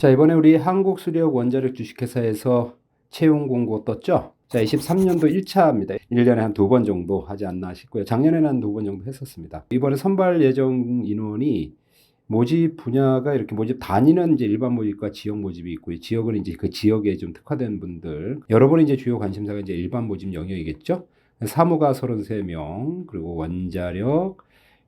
자, 이번에 우리 한국수력 원자력 주식회사에서 채용 공고 떴죠? 자, 23년도 1차입니다. 1년에 한 2번 정도 하지 않나 싶고요. 작년에는 한 2번 정도 했었습니다. 이번에 선발 예정 인원이 모집 분야가 이렇게 모집 단위는 이제 일반 모집과 지역 모집이 있고요. 지역은 이제 그 지역에 좀 특화된 분들. 여러분이 이제 주요 관심사가 이제 일반 모집 영역이겠죠? 사무가 33명, 그리고 원자력,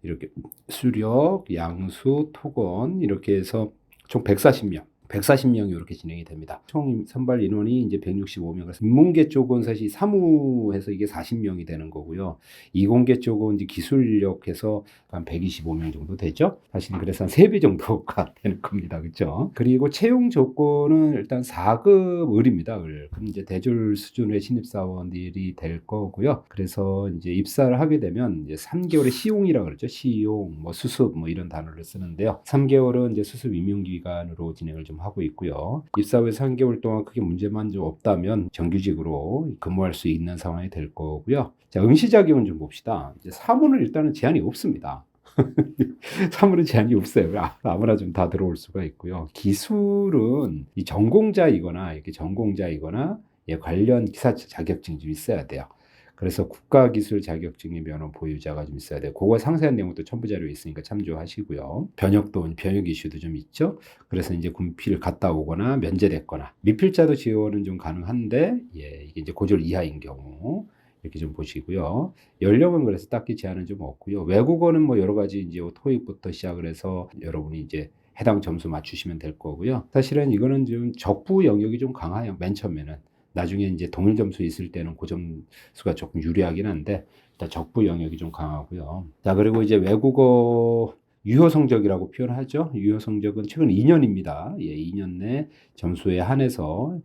이렇게 수력, 양수, 토건, 이렇게 해서 총 140명. 140명이 이렇게 진행이 됩니다. 총 선발 인원이 이제 165명. 인문계 쪽은 사실 사무해서 이게 40명이 되는 거고요. 이공계 쪽은 이제 기술력해서 한 125명 정도 되죠. 사실 그래서 한 3배 정도가 되는 겁니다. 그렇죠? 그리고 채용 조건은 일단 4급 을입니다. 을. 그럼 이제 대졸 수준의 신입사원들이 될 거고요. 그래서 이제 입사를 하게 되면 이제 3개월의 시용이라고 그러죠. 시용, 뭐 수습, 뭐 이런 단어를 쓰는데요. 3개월은 이제 수습 임용 기간으로 진행을 좀 하고 있고요. 입사 후에 3개월 동안 크게 문제만 좀 없다면 정규직으로 근무할 수 있는 상황이 될 거고요. 자, 응시 자격은 좀 봅시다. 이제 사무는 일단은 제한이 없습니다. 사무는 제한이 없어요. 아무나 좀 다 들어올 수가 있고요. 기술은 이 전공자이거나 이렇게 전공자이거나 관련 기사 자격증이 좀 있어야 돼요. 그래서 국가기술 자격증의 면허 보유자가 좀 있어야 돼요. 그거 상세한 내용은 또 첨부 자료에 있으니까 참조하시고요. 변역 이슈도 좀 있죠. 그래서 이제 군필 갔다 오거나 면제됐거나 미필자도 지원은 좀 가능한데 이게 이제 고졸 이하인 경우 이렇게 좀 보시고요. 연령은 그래서 딱히 제한은 좀 없고요. 외국어는 뭐 여러 가지 이제 토익부터 시작을 해서 여러분이 이제 해당 점수 맞추시면 될 거고요. 사실은 이거는 좀 적부 영역이 좀 강해요. 맨 처음에는. 나중에 이제 동일 점수 있을 때는 그 점수가 조금 유리하긴 한데 일단 적부 영역이 좀 강하고요. 자, 그리고 이제 외국어 유효 성적이라고 표현하죠. 유효 성적은 최근 2년입니다. 2년 내 점수에 한해서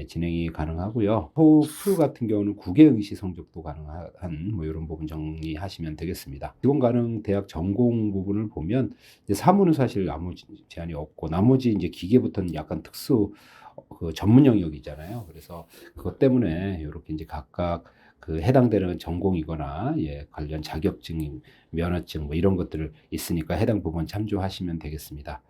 진행이 가능하고요. 토플 같은 경우는 국외 응시 성적도 가능한 뭐 이런 부분 정리하시면 되겠습니다. 지원 가능 대학 전공 부분을 보면 이제 사무는 사실 아무 제한이 없고 나머지 이제 기계부터는 약간 특수 그 전문 영역이잖아요. 그래서 그것 때문에 이렇게 이제 각각 그 해당되는 전공이거나 관련 자격증, 면허증 뭐 이런 것들을 있으니까 해당 부분 참조하시면 되겠습니다.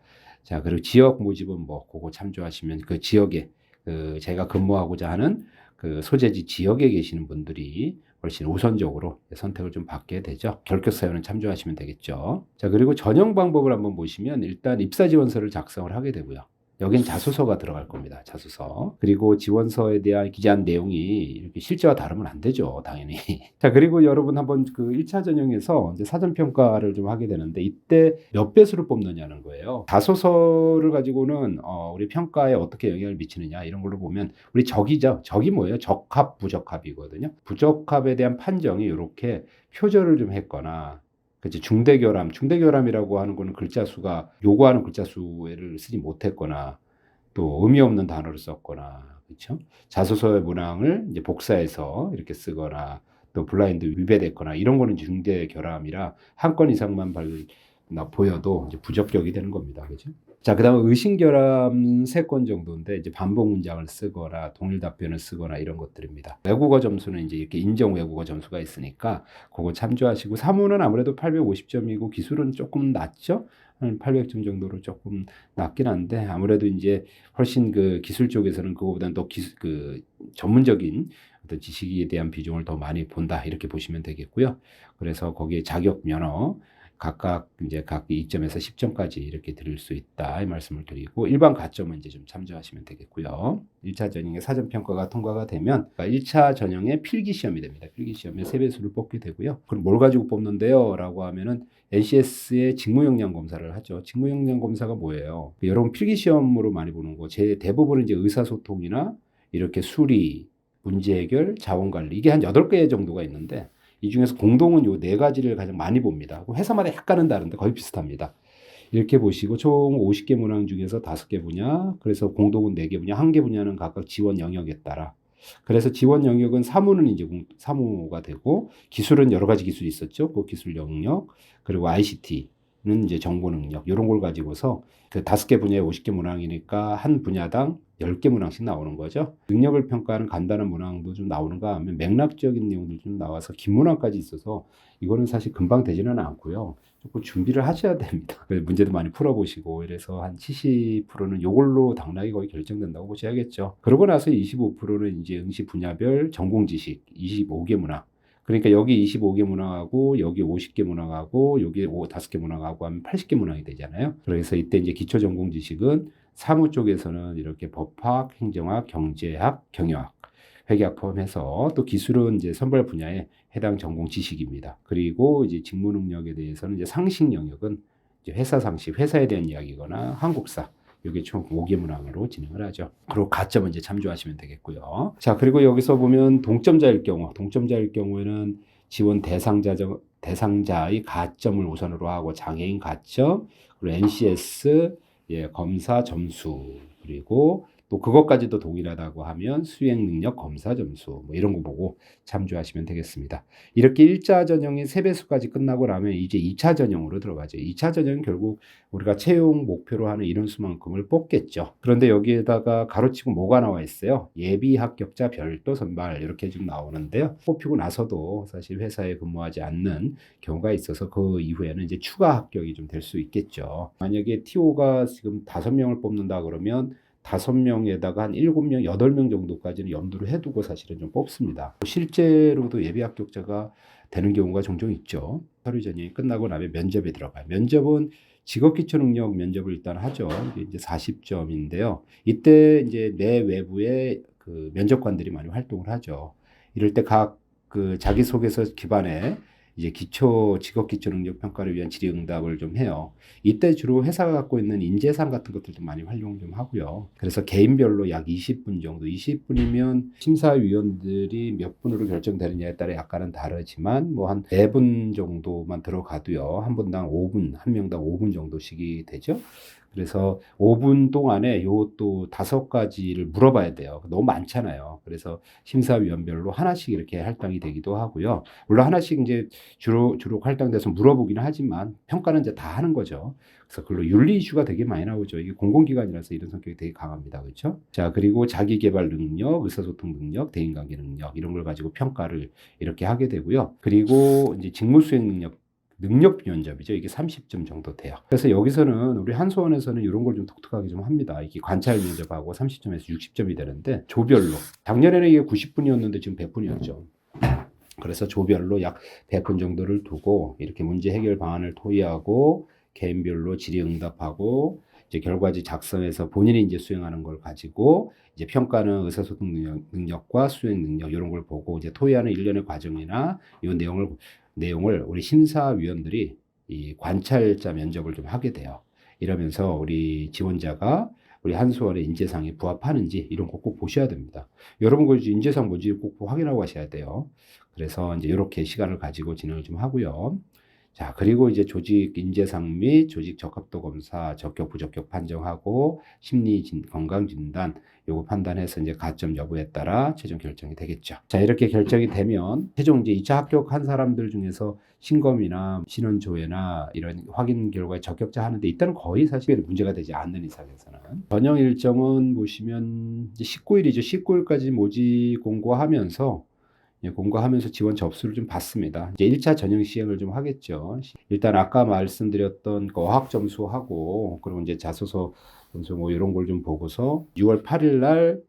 자, 그리고 지역 모집은 뭐 그거 참조하시면 그 지역에 그 제가 근무하고자 하는 그 소재지 지역에 계시는 분들이 훨씬 우선적으로 선택을 좀 받게 되죠. 결격 사유는 참조하시면 되겠죠. 자, 그리고 전형 방법을 한번 보시면 일단 입사 지원서를 작성을 하게 되고요. 여긴 자소서가 들어갈 겁니다. 자소서. 그리고 지원서에 대한 기재한 내용이 이렇게 실제와 다르면 안 되죠. 당연히. 자, 그리고 여러분 한번 그 1차 전형에서 이제 사전평가를 좀 하게 되는데 이때 몇 배수를 뽑느냐는 거예요. 자소서를 가지고는 우리 평가에 어떻게 영향을 미치느냐 이런 걸로 보면 우리 적이죠. 적이 뭐예요? 적합, 부적합이거든요. 부적합에 대한 판정이 이렇게 표절을 좀 했거나 그치, 중대결함이라고 하는 거는 글자 수가 요구하는 글자 수를 쓰지 못했거나 또 의미 없는 단어를 썼거나 그렇죠? 자소서의 문항을 이제 복사해서 이렇게 쓰거나 또 블라인드 위배됐거나 이런 거는 중대결함이라 한 건 이상만 보여도 이제 부적격이 되는 겁니다. 그죠? 자, 그다음에 의심결함 3건 정도인데 이제 반복 문장을 쓰거나 동일 답변을 쓰거나 이런 것들입니다. 외국어 점수는 이제 이렇게 인정 외국어 점수가 있으니까 그거 참조하시고 사무는 아무래도 850점이고 기술은 조금 낮죠. 한 800점 정도로 조금 낮긴 한데 아무래도 이제 훨씬 그 기술 쪽에서는 그거보다는 더 그 전문적인 어떤 지식에 대한 비중을 더 많이 본다 이렇게 보시면 되겠고요. 그래서 거기에 자격 면허 각각 이제 각 2점에서 10점까지 이렇게 드릴 수 있다 이 말씀을 드리고 일반 가점은 이제 좀 참조하시면 되겠고요. 1차 전형의 사전 평가가 통과가 되면 1차 전형의 필기 시험이 됩니다. 필기 시험에 3배수를 뽑게 되고요. 그럼 뭘 가지고 뽑는데요? 라고 하면은 NCS의 직무 역량 검사를 하죠. 직무 역량 검사가 뭐예요? 여러분 필기 시험으로 많이 보는 거 제 대부분은 이제 의사소통이나 이렇게 수리, 문제 해결, 자원 관리 이게 한 8개 정도가 있는데 이 중에서 공동은 요 4가지를 가장 많이 봅니다. 회사마다 약간은 다른데 거의 비슷합니다. 이렇게 보시고 총 50개 문항 중에서 5개 분야, 그래서 공동은 4개 분야, 1개 분야는 각각 지원 영역에 따라. 그래서 지원 영역은 사무는 이제 사무가 되고 기술은 여러 가지 기술이 있었죠. 그 기술 영역, 그리고 ICT, 이제 정보 능력 이런 걸 가지고서 그 5개 분야에 50개 문항이니까 한 분야당 10개 문항씩 나오는 거죠. 능력을 평가하는 간단한 문항도 좀 나오는가 하면 맥락적인 내용도 좀 나와서 긴 문항까지 있어서 이거는 사실 금방 되지는 않고요. 조금 준비를 하셔야 됩니다. 문제도 많이 풀어보시고 이래서 한 70%는 이걸로 당락이 거의 결정된다고 보셔야겠죠. 그러고 나서 25%는 이제 응시 분야별 전공 지식 25개 문항. 그러니까 여기 25개 문항하고 여기 50개 문항하고 여기 5개 문항하고 하면 80개 문항이 되잖아요. 그래서 이때 이제 기초 전공 지식은 사무 쪽에서는 이렇게 법학, 행정학, 경제학, 경영학, 회계학 포함해서 또 기술은 이제 선발 분야에 해당 전공 지식입니다. 그리고 이제 직무 능력에 대해서는 이제 상식 영역은 이제 회사 상식, 회사에 대한 이야기거나 한국사 이게 총 5개 문항으로 진행을 하죠. 그리고 가점은 이제 참조하시면 되겠고요. 자, 그리고 여기서 보면 동점자일 경우에는 지원 대상자의 가점을 우선으로 하고 장애인 가점, 그리고 NCS, 검사 점수, 그리고 또 그것까지도 동일하다고 하면 수행 능력 검사 점수 뭐 이런 거 보고 참조하시면 되겠습니다. 이렇게 1차 전형이 3배수까지 끝나고 나면 이제 2차 전형으로 들어가죠. 2차 전형은 결국 우리가 채용 목표로 하는 인원수만큼을 뽑겠죠. 그런데 여기에다가 가로치고 뭐가 나와 있어요? 예비 합격자 별도 선발 이렇게 좀 나오는데요. 뽑히고 나서도 사실 회사에 근무하지 않는 경우가 있어서 그 이후에는 이제 추가 합격이 좀 될 수 있겠죠. 만약에 TO가 지금 5명을 뽑는다 그러면 5명에다가 한 7명, 8명 정도까지는 염두를 해두고 사실은 좀 뽑습니다. 실제로도 예비 합격자가 되는 경우가 종종 있죠. 서류 전형이 끝나고 나면 면접에 들어가요. 면접은 직업 기초 능력 면접을 일단 하죠. 이제 40점인데요. 이때 이제 내 외부의 그 면접관들이 많이 활동을 하죠. 이럴 때 각 그 자기소개서 기반에 이제 직업 기초 능력 평가를 위한 질의응답을 좀 해요. 이때 주로 회사가 갖고 있는 인재상 같은 것들도 많이 활용 좀 하고요. 그래서 개인별로 약 20분 정도, 20분이면 심사위원들이 몇 분으로 결정되느냐에 따라 약간은 다르지만 뭐 한 4분 정도만 들어가도요. 한 분당 5분, 한 명당 5분 정도씩이 되죠. 그래서 5분 동안에 요또 5가지를 물어봐야 돼요. 너무 많잖아요. 그래서 심사위원별로 하나씩 이렇게 할당이 되기도 하고요. 물론 하나씩 이제 주로 할당돼서 물어보기는 하지만 평가는 이제 다 하는 거죠. 그래서 그걸로 윤리 이슈가 되게 많이 나오죠. 이게 공공기관이라서 이런 성격이 되게 강합니다. 그렇죠? 자, 그리고 자기개발 능력, 의사소통 능력, 대인관계 능력 이런 걸 가지고 평가를 이렇게 하게 되고요. 그리고 이제 직무수행 능력 면접이죠. 이게 30점 정도 돼요. 그래서 여기서는 우리 한수원에서는 이런 걸 좀 독특하게 좀 합니다. 이게 관찰 면접하고 30점에서 60점이 되는데 조별로. 작년에는 이게 90분이었는데 지금 100분이었죠. 그래서 조별로 약 100분 정도를 두고 이렇게 문제 해결 방안을 토의하고 개인별로 질의응답하고 이제 결과지 작성해서 본인이 이제 수행하는 걸 가지고 이제 평가는 의사소통 능력과 수행 능력 이런 걸 보고 이제 토의하는 일련의 과정이나 이 내용을 우리 심사위원들이 이 관찰자 면접을 좀 하게 돼요. 이러면서 우리 지원자가 우리 한수원의 인재상에 부합하는지 이런 거 꼭 보셔야 됩니다. 여러분 그 인재상 뭔지 꼭 확인하고 가셔야 돼요. 그래서 이제 이렇게 시간을 가지고 진행을 좀 하고요. 자, 그리고 이제 조직 인재상 및 조직 적합도 검사, 적격, 부적격 판정하고 심리 건강 진단 요거 판단해서 이제 가점 여부에 따라 최종 결정이 되겠죠. 자, 이렇게 결정이 되면 최종 이제 2차 합격한 사람들 중에서 신검이나 신원조회나 이런 확인 결과에 적격자 하는데 이때는 거의 사실 문제가 되지 않는 이상에서는 전형 일정은 보시면 이제 19일이죠. 19일까지 모집 공고하면서 지원 접수를 좀 받습니다. 이제 1차 전형 시행을 좀 하겠죠. 일단 아까 말씀드렸던 그 어학 점수하고 그리고 이제 자소서 점수 뭐 이런 걸 좀 보고서 6월 8일 날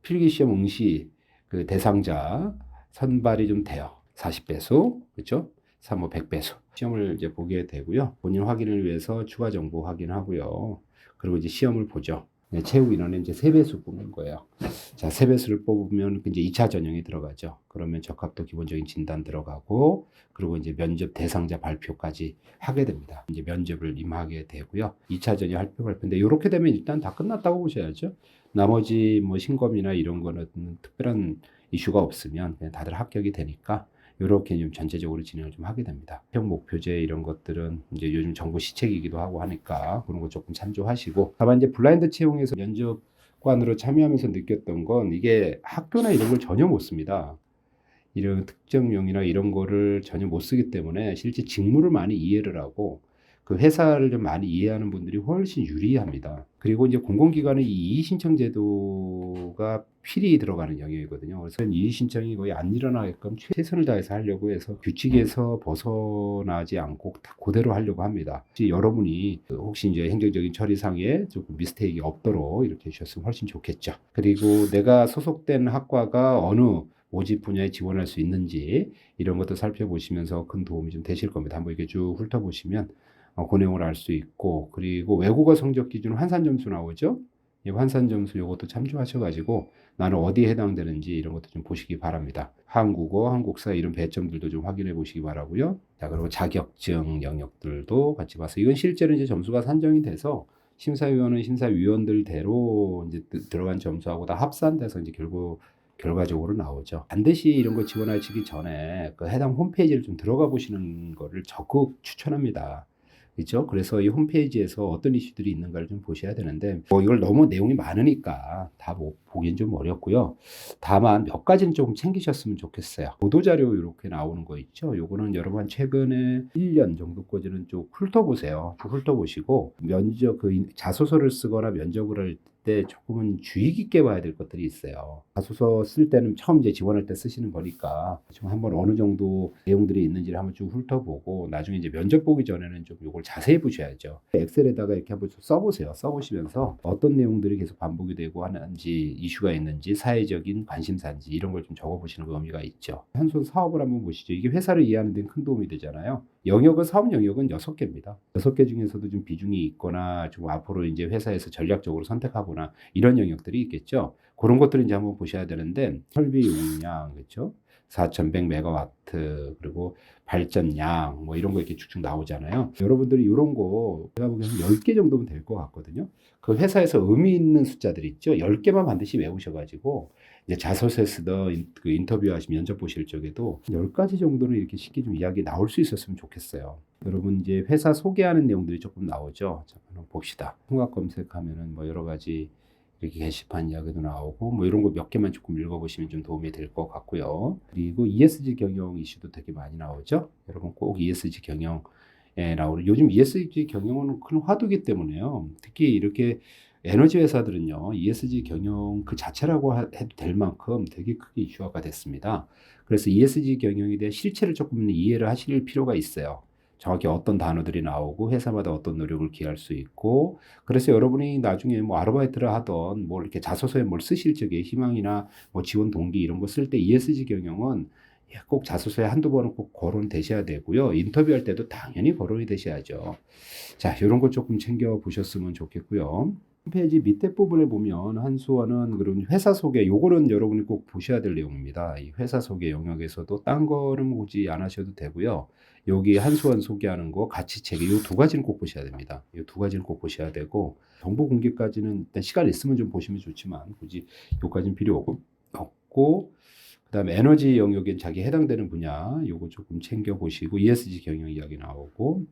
필기 시험 응시 그 대상자 선발이 좀 돼요. 40배수, 그렇죠? 3호 100배수. 시험을 이제 보게 되고요. 본인 확인을 위해서 추가 정보 확인하고요. 그리고 이제 시험을 보죠. 채우 인원은 이제 3배수 뽑는 거예요. 자, 3배수를 뽑으면 이제 2차 전형이 들어가죠. 그러면 적합도 기본적인 진단 들어가고, 그리고 이제 면접 대상자 발표까지 하게 됩니다. 이제 면접을 임하게 되고요. 2차 전형 발표인데, 이렇게 되면 일단 다 끝났다고 보셔야죠. 나머지 뭐 신검이나 이런 거는 특별한 이슈가 없으면 그냥 다들 합격이 되니까, 이렇게 좀 전체적으로 진행을 좀 하게 됩니다. 형 목표제 이런 것들은 이제 요즘 정부 시책이기도 하고 하니까 그런 거 조금 참조하시고, 다만 이제 블라인드 채용에서 면접관으로 참여하면서 느꼈던 건 이게 학교나 이런 걸 전혀 못 씁니다. 이런 특정명이나 이런 거를 전혀 못 쓰기 때문에 실제 직무를 많이 이해를 하고 그 회사를 좀 많이 이해하는 분들이 훨씬 유리합니다. 그리고 이제 공공기관의 이 이의신청 제도가 필히 들어가는 영역이거든요. 그래서 이의신청이 거의 안 일어나게끔 최선을 다해서 하려고 해서 규칙에서 벗어나지 않고 다 그대로 하려고 합니다. 혹시 여러분이 혹시 이제 행정적인 처리상에 조금 미스테이크가 없도록 이렇게 해주셨으면 훨씬 좋겠죠. 그리고 내가 소속된 학과가 어느 모집 분야에 지원할 수 있는지 이런 것도 살펴보시면서 큰 도움이 좀 되실 겁니다. 한번 이렇게 쭉 훑어보시면 그 내용을 알 수 있고, 그리고 외국어 성적 기준 환산 점수 나오죠? 이 환산 점수 이것도 참조하셔가지고 나는 어디에 해당되는지 이런 것도 좀 보시기 바랍니다. 한국어, 한국사 이런 배점들도 좀 확인해 보시기 바라고요. 자, 그리고 자격증 영역들도 같이 봐서 이건 실제로 이제 점수가 산정이 돼서 심사위원은 심사위원들대로 이제 들어간 점수하고 다 합산돼서 이제 결과적으로 나오죠. 반드시 이런 거 지원하시기 전에 그 해당 홈페이지를 좀 들어가 보시는 거를 적극 추천합니다. 그렇죠? 그래서 이 홈페이지에서 어떤 이슈들이 있는가를 좀 보셔야 되는데 이걸 너무 내용이 많으니까 다 보기엔 좀 어렵고요. 다만 몇 가지는 조금 챙기셨으면 좋겠어요. 보도자료 이렇게 나오는 거 있죠? 요거는 여러분 최근에 1년 정도까지는 좀 훑어보세요. 좀 훑어보시고 면접 자소서를 쓰거나 면접을 할 때 조금은 주의 깊게 봐야 될 것들이 있어요. 자소서 쓸 때는 처음 이제 지원할 때 쓰시는 거니까 좀 한번 어느 정도 내용들이 있는지를 한번 쭉 훑어보고 나중에 이제 면접 보기 전에는 좀 이걸 자세히 보셔야죠. 엑셀에다가 이렇게 한번 좀 써보세요. 써보시면서 어떤 내용들이 계속 반복이 되고 하는지, 이슈가 있는지, 사회적인 관심사인지 이런 걸 좀 적어보시는 거 의미가 있죠. 한손 사업을 한번 보시죠. 이게 회사를 이해하는 데는 큰 도움이 되잖아요. 사업 영역은 6개입니다. 6개 중에서도 좀 비중이 있거나 좀 앞으로 이제 회사에서 전략적으로 선택하거나 이런 영역들이 있겠죠. 그런 것들을 이제 한번 보셔야 되는데 설비 용량, 그렇죠? 4,100메가와트 그리고 발전량 뭐 이런 거 이렇게 쭉쭉 나오잖아요. 여러분들이 이런 거 제가 보기에는 10개 정도면 될 것 같거든요. 그 회사에서 의미 있는 숫자들 있죠. 10개만 반드시 외우셔가지고 이제 자소서 쓰던 그 인터뷰 하시면 면접 보실 적에도 10가지 정도는 이렇게 쉽게 좀 이야기 나올 수 있었으면 좋겠어요. 여러분 이제 회사 소개하는 내용들이 조금 나오죠. 자, 한번 봅시다. 통합 검색하면은 뭐 여러 가지 이렇게 게시판 이야기도 나오고 뭐 이런 거 몇 개만 조금 읽어보시면 좀 도움이 될 것 같고요. 그리고 ESG 경영 이슈도 되게 많이 나오죠. 여러분 꼭 ESG 경영에 나오는 요즘 ESG 경영은 큰 화두기 때문에요. 특히 이렇게 에너지 회사들은요, ESG 경영 그 자체라고 해도 될 만큼 되게 크게 이슈화가 됐습니다. 그래서 ESG 경영에 대한 실체를 조금 이해를 하실 필요가 있어요. 정확히 어떤 단어들이 나오고 회사마다 어떤 노력을 기할 수 있고 그래서 여러분이 나중에 뭐 아르바이트를 하던 뭐 이렇게 자소서에 뭘 쓰실 적에 희망이나 뭐 지원 동기 이런 거 쓸 때 ESG 경영은 꼭 자소서에 한두 번은 꼭 거론되셔야 되고요. 인터뷰할 때도 당연히 거론이 되셔야죠. 자, 이런 거 조금 챙겨 보셨으면 좋겠고요. 홈페이지 밑에 부분에 보면 한수원은 그런 회사 소개 요거는 여러분이 꼭 보셔야 될 내용입니다. 이 회사 소개 영역에서도 딴 거는 보지 안 하셔도 되고요. 여기 한수원 소개하는 거 가치체계 이 두 가지는 꼭 보셔야 됩니다. 이 두 가지는 꼭 보셔야 되고 정보 공개까지는 일단 시간 있으면 좀 보시면 좋지만 굳이 요까지는 필요 없고 그다음에 에너지 영역엔 자기 해당되는 분야 요거 조금 챙겨 보시고 ESG 경영 이야기 나오고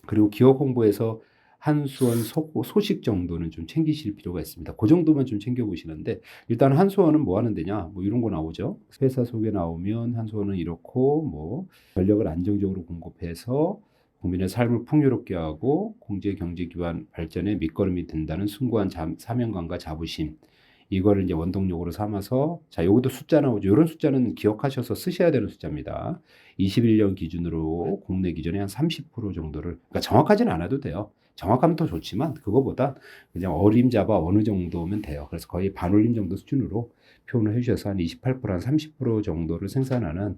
그리고 기업 홍보에서 한수원 소식 정도는 좀 챙기실 필요가 있습니다. 그 정도만 좀 챙겨보시는데 일단 한수원은 뭐 하는 데냐 뭐 이런 거 나오죠. 회사 소개 나오면 한수원은 이렇고 뭐 전력을 안정적으로 공급해서 국민의 삶을 풍요롭게 하고 공제 경제 기반 발전에 밑거름이 된다는 숭고한 사명감과 자부심 이거를 이제 원동력으로 삼아서 자 요것도 숫자 나오죠. 이런 숫자는 기억하셔서 쓰셔야 되는 숫자입니다. 21년 기준으로 국내 기준의 한 30% 정도를 그러니까 정확하지는 않아도 돼요. 정확하면 더 좋지만 그거보다 그냥 어림잡아 어느 정도면 돼요. 그래서 거의 반올림 정도 수준으로 표현을 해주셔서 한 28%, 한 30% 정도를 생산하는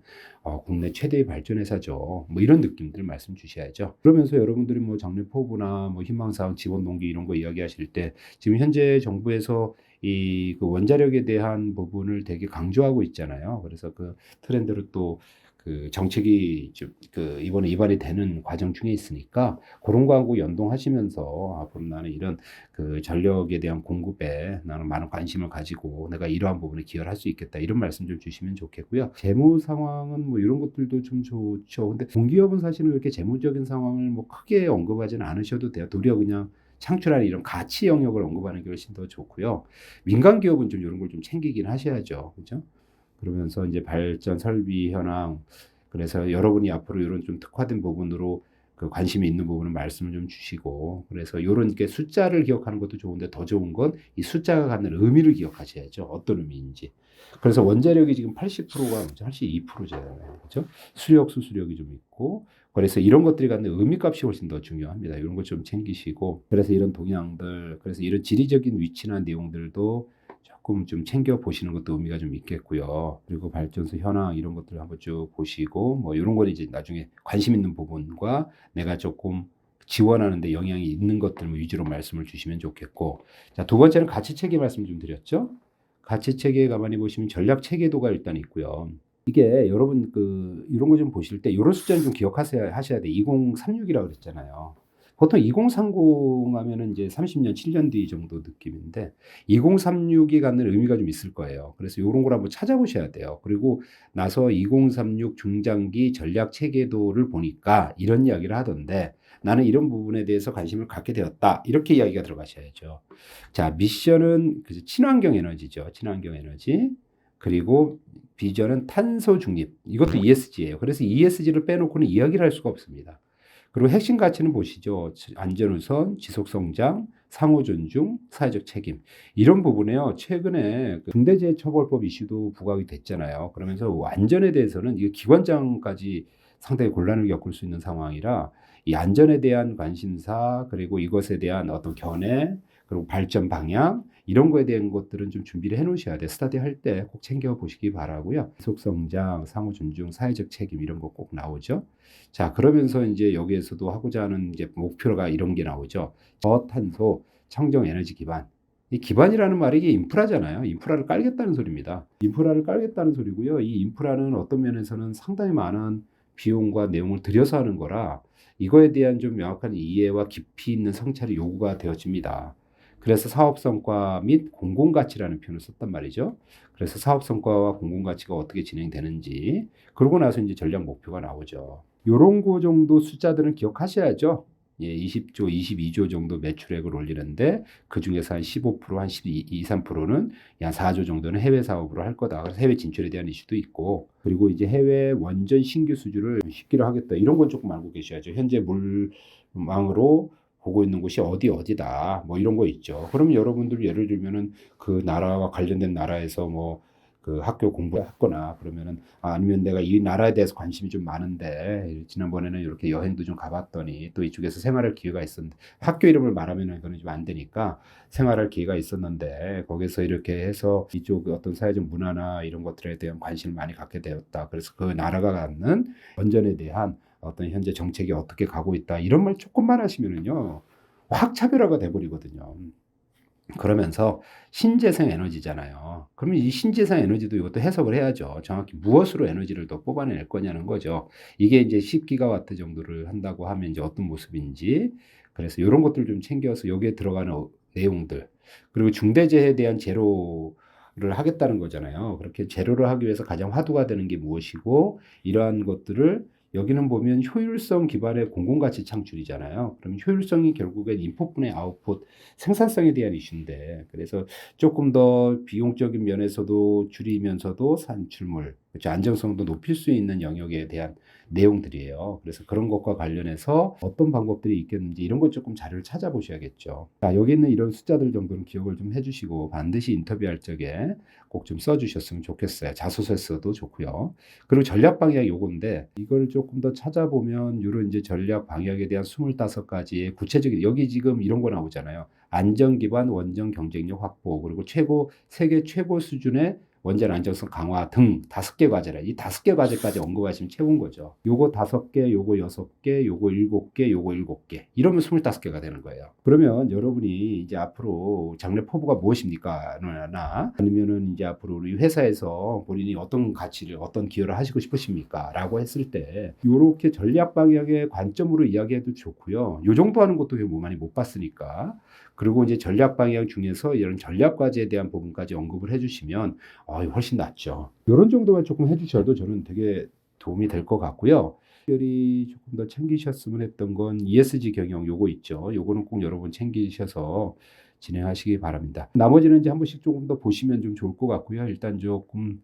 국내 최대의 발전 회사죠. 뭐 이런 느낌들 말씀 주셔야죠. 그러면서 여러분들이 뭐 장래 포부나 뭐 희망사항, 지원 동기 이런 거 이야기하실 때 지금 현재 정부에서 그 원자력에 대한 부분을 되게 강조하고 있잖아요. 그래서 그 트렌드로 또 그 정책이 좀 그 이번에 입안이 되는 과정 중에 있으니까 그런 거하고 연동하시면서 앞으로 나는 이런 그 전력에 대한 공급에 나는 많은 관심을 가지고 내가 이러한 부분에 기여를 할 수 있겠다 이런 말씀 좀 주시면 좋겠고요. 재무 상황은 뭐 이런 것들도 좀 좋죠. 근데 공기업은 사실은 이렇게 재무적인 상황을 뭐 크게 언급하지는 않으셔도 돼요. 도리어 그냥 창출하는 이런 가치 영역을 언급하는 게 훨씬 더 좋고요. 민간 기업은 좀 이런 걸 좀 챙기긴 하셔야죠. 그죠? 그러면서 이제 발전 설비 현황 그래서 여러분이 앞으로 이런 좀 특화된 부분으로 그 관심이 있는 부분은 말씀을 좀 주시고, 그래서 요런 게 숫자를 기억하는 것도 좋은데 더 좋은 건 이 숫자가 갖는 의미를 기억하셔야죠. 어떤 의미인지. 그래서 원자력이 지금 80%가 82%잖아요. 그렇죠? 수력, 수수력이 좀 있고, 그래서 이런 것들이 갖는 의미값이 훨씬 더 중요합니다. 이런 것 좀 챙기시고, 그래서 이런 동향들, 그래서 이런 지리적인 위치나 내용들도 조금 좀 챙겨 보시는 것도 의미가 좀 있겠고요. 그리고 발전소 현황 이런 것들을 한번 쭉 보시고, 뭐 이런 건 이제 나중에 관심 있는 부분과 내가 조금 지원하는데 영향이 있는 것들 위주로 말씀을 주시면 좋겠고, 자, 두 번째는 가치 체계 말씀 좀 드렸죠. 가치 체계에 가만히 보시면 전략 체계도가 일단 있고요. 이게 여러분 그 이런 거 좀 보실 때 이런 숫자는 좀 기억하셔야 돼. 2036이라고 그랬잖아요. 보통 2030 하면은 이제 30년, 7년 뒤 정도 느낌인데 2036이 갖는 의미가 좀 있을 거예요. 그래서 이런 걸 한번 찾아보셔야 돼요. 그리고 나서 2036 중장기 전략 체계도를 보니까 이런 이야기를 하던데 나는 이런 부분에 대해서 관심을 갖게 되었다. 이렇게 이야기가 들어가셔야죠. 자, 미션은 친환경 에너지죠. 친환경 에너지. 그리고 비전은 탄소 중립. 이것도 ESG예요. 그래서 ESG를 빼놓고는 이야기를 할 수가 없습니다. 그리고 핵심 가치는 보시죠. 안전우선, 지속성장, 상호존중, 사회적 책임. 이런 부분에요. 최근에 중대재해처벌법 이슈도 부각이 됐잖아요. 그러면서 안전에 대해서는 이게 기관장까지 상당히 곤란을 겪을 수 있는 상황이라 이 안전에 대한 관심사 그리고 이것에 대한 어떤 견해 그리고 발전 방향 이런 거에 대한 것들은 좀 준비를 해 놓으셔야 돼요. 스터디 할 때 꼭 챙겨 보시기 바라고요. 지속성장, 상호존중, 사회적 책임 이런 거 꼭 나오죠. 자, 그러면서 이제 여기에서도 하고자 하는 이제 목표가 이런 게 나오죠. 저탄소, 청정 에너지 기반. 이 기반이라는 말이 이게 인프라잖아요. 인프라를 깔겠다는 소리입니다. 인프라를 깔겠다는 소리고요. 이 인프라는 어떤 면에서는 상당히 많은 비용과 내용을 들여서 하는 거라 이거에 대한 좀 명확한 이해와 깊이 있는 성찰이 요구가 되어집니다. 그래서 사업성과 및 공공가치라는 표현을 썼단 말이죠. 그래서 사업성과와 공공가치가 어떻게 진행되는지 그러고 나서 이제 전략 목표가 나오죠. 요런 거 정도 숫자들은 기억하셔야죠. 예, 20조, 22조 정도 매출액을 올리는데 그 중에서 한 15%, 한 12, 3%는 한 4조 정도는 해외 사업으로 할 거다. 그래서 해외 진출에 대한 이슈도 있고 그리고 이제 해외 원전 신규 수주를 쉽기로 하겠다. 이런 건 조금 알고 계셔야죠. 현재 물망으로 보고 있는 곳이 어디다 뭐 이런 거 있죠. 그럼 여러분들 예를 들면은 그 나라와 관련된 나라에서 뭐 그 학교 공부했거나 그러면은 아니면 내가 이 나라에 대해서 관심이 좀 많은데 지난번에는 이렇게 여행도 좀 가봤더니 또 이쪽에서 생활할 기회가 있었는데 학교 이름을 말하면은 이거는 좀 안 되니까 생활할 기회가 있었는데 거기서 이렇게 해서 이쪽 어떤 사회적 문화나 이런 것들에 대한 관심을 많이 갖게 되었다. 그래서 그 나라가 갖는 원전에 대한 어떤 현재 정책이 어떻게 가고 있다. 이런 말 조금만 하시면은요. 확 차별화가 돼버리거든요. 그러면서 신재생 에너지잖아요. 그러면 이 신재생 에너지도 이것도 해석을 해야죠. 정확히 무엇으로 에너지를 더 뽑아낼 거냐는 거죠. 이게 이제 10기가와트 정도를 한다고 하면 이제 어떤 모습인지. 그래서 이런 것들 좀 챙겨서 여기에 들어가는 내용들. 그리고 중대재해에 대한 제로를 하겠다는 거잖아요. 그렇게 제로를 하기 위해서 가장 화두가 되는 게 무엇이고 이러한 것들을 여기는 보면 효율성 기반의 공공가치 창출이잖아요. 그럼 효율성이 결국엔 인풋분의 아웃풋, 생산성에 대한 이슈인데, 그래서 조금 더 비용적인 면에서도 줄이면서도 산출물, 그렇죠? 안정성도 높일 수 있는 영역에 대한 내용들이에요. 그래서 그런 것과 관련해서 어떤 방법들이 있겠는지 이런 것 조금 자료를 찾아보셔야겠죠. 자, 여기 있는 이런 숫자들 정도는 기억을 좀 해주시고 반드시 인터뷰할 적에 꼭 좀 써주셨으면 좋겠어요. 자소서에 써도 좋고요. 그리고 전략 방향이 요건데 이걸 조금 더 찾아보면 이런 이제 전략 방향에 대한 25가지의 구체적인 여기 지금 이런 거 나오잖아요. 안전 기반 원전 경쟁력 확보 그리고 세계 최고 수준의 원전 안정성 강화 등 5개 과제라. 이 5개 과제까지 언급하시면 채운 거죠. 요거 5개, 요거 6개, 요거 7개, 요거 7개. 이러면 25개가 되는 거예요. 그러면 여러분이 이제 앞으로 장래 포부가 무엇입니까? 나 아니면은 이제 앞으로 우리 회사에서 본인이 어떤 가치를, 어떤 기여를 하시고 싶으십니까? 라고 했을 때 요렇게 전략 방향의 관점으로 이야기해도 좋고요. 요 정도 하는 것도 뭐 많이 못 봤으니까. 그리고 이제 전략 방향 중에서 이런 전략 과제에 대한 부분까지 언급을 해주시면 훨씬 낫죠. 이런 정도만 조금 해주셔도 저는 되게 도움이 될 것 같고요. 특별히 조금 더 챙기셨으면 했던 건 ESG 경영 요거 있죠. 요거는 꼭 여러분 챙기셔서 진행하시기 바랍니다. 나머지는 이제 한 번씩 조금 더 보시면 좀 좋을 것 같고요. 일단 조금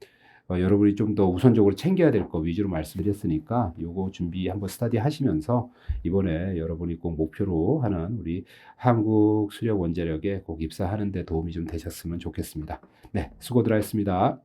여러분이 좀 더 우선적으로 챙겨야 될 거 위주로 말씀드렸으니까 요거 준비 한번 스터디 하시면서 이번에 여러분이 꼭 목표로 하는 우리 한국 수력 원자력에 꼭 입사하는 데 도움이 좀 되셨으면 좋겠습니다. 네, 수고들 하셨습니다.